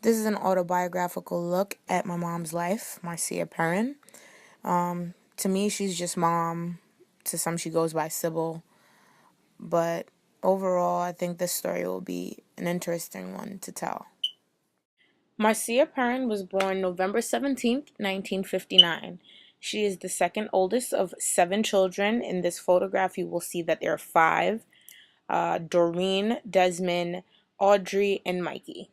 This is an autobiographical look at my mom's life, Marcia Perrin. To me, she's just mom. To some, she goes by Sybil. But overall, I think this story will be an interesting one to tell. Marcia Perrin was born November 17th, 1959. She is the second oldest of seven children. In this photograph, you will see that there are five: Doreen, Desmond, Audrey, and Mikey.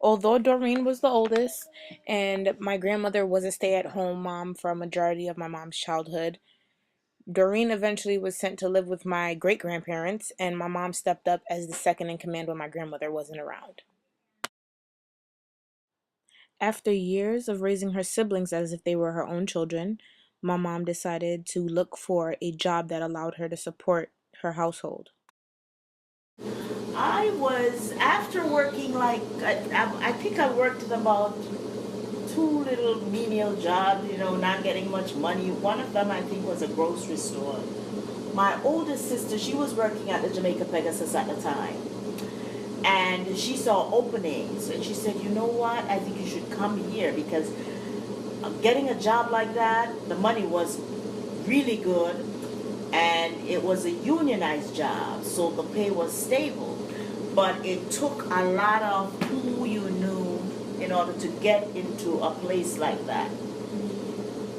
Although Doreen was the oldest, and my grandmother was a stay at home mom for a majority of my mom's childhood, Doreen eventually was sent to live with my great grandparents, and my mom stepped up as the second in command when my grandmother wasn't around. After years of raising her siblings as if they were her own children, my mom decided to look for a job that allowed her to support her household. I was after working like I think I worked at about two little menial jobs, not getting much money. One of them I think was a grocery store. My oldest sister, she was working at the Jamaica Pegasus at the time, and she saw openings, and she said, "You know what? I think you should come here because getting a job like that, the money was really good, and it was a unionized job, so the pay was stable. But it took a lot of who you knew in order to get into a place like that."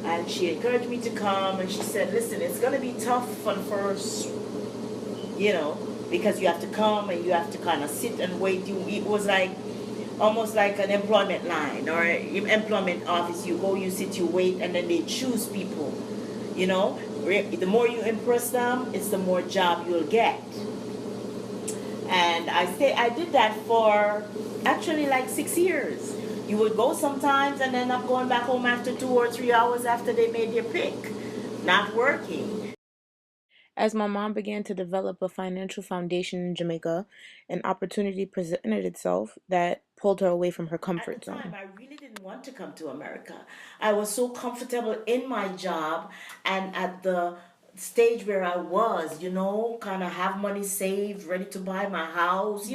And she encouraged me to come, and she said, "Listen, it's going to be tough for the first, you know, because you have to come and you have to kind of sit and wait." It was like almost like an employment line or employment office. You go, you sit, you wait, and then they choose people. You know, the more you impress them, it's the more job you'll get. And I did that for actually like 6 years. You would go sometimes and end up going back home after 2 or 3 hours after they made their pick, not working. As my mom began to develop a financial foundation in Jamaica, an opportunity presented itself that pulled her away from her At the comfort time, zone. I really didn't want to come to America. I was so comfortable in my job and at the stage where I was, kind of have money saved, ready to buy my house,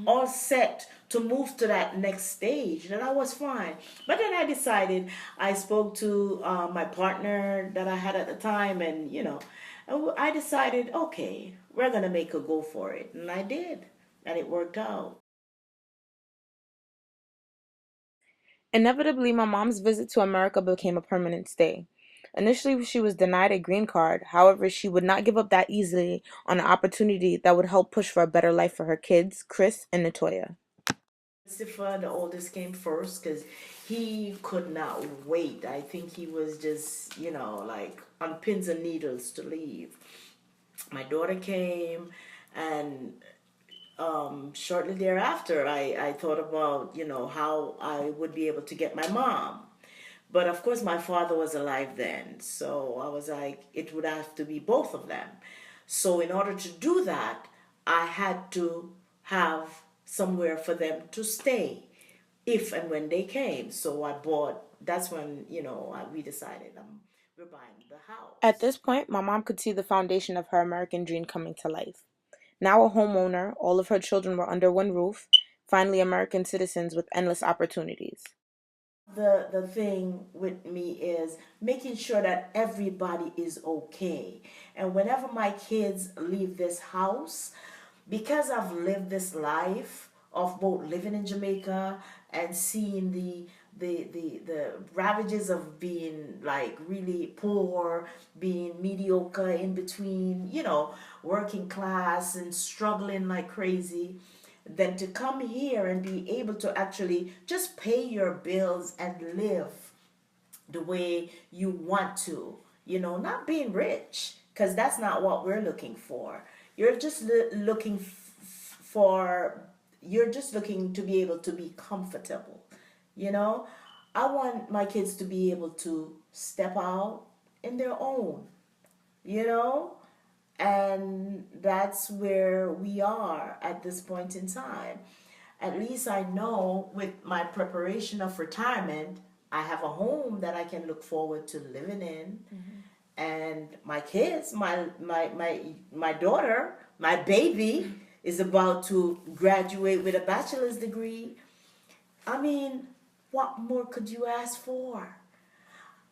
all set to move to that next stage. And I was fine. But then I decided, I spoke to my partner that I had at the time, and, I decided, okay, we're going to make a go for it. And I did. And it worked out. Inevitably, my mom's visit to America became a permanent stay. Initially, she was denied a green card. However, she would not give up that easily on an opportunity that would help push for a better life for her kids, Chris and Natoya. Christopher, the oldest, came first because he could not wait. I think he was just, like on pins and needles to leave. My daughter came, and shortly thereafter, I thought about, how I would be able to get my mom. But of course, my father was alive then. So I was like, it would have to be both of them. So in order to do that, I had to have somewhere for them to stay if and when they came. So that's when, we decided we're buying the At house. this point, my mom could see the foundation of her American dream coming to life. Now a homeowner, all of her children were under one roof, finally American citizens with endless opportunities. The thing with me is making sure that everybody is okay. And whenever my kids leave this house, because I've lived this life of both living in Jamaica and seeing the ravages of being like really poor, being mediocre in between, working class and struggling like crazy, than to come here and be able to actually just pay your bills and live the way you want to, not being rich, because that's not what we're looking for. You're just looking for, you're just looking to be able to be comfortable, you know. I want my kids to be able to step out in their own, you know, and that's where we are at this point in time. at least I know with my preparation of retirement, I have a home that I can look forward to living in. And my kids, my daughter, my baby is about to graduate with a bachelor's degree. I mean, what more could you ask for?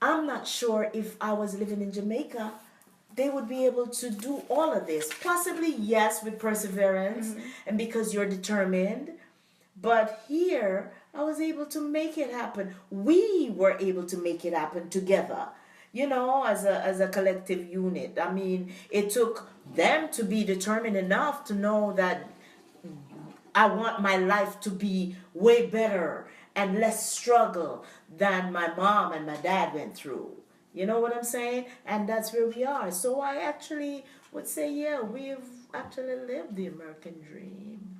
I'm not sure if I was living in Jamaica, they would be able to do all of this. Possibly, yes, with perseverance and because you're determined. But here, I was able to make it happen. We were able to make it happen together, as a collective unit. I mean, it took them to be determined enough to know that I want my life to be way better and less struggle than my mom and my dad went through. You know what I'm saying? And that's where we are. So I actually would say, yeah, we've actually lived the American dream.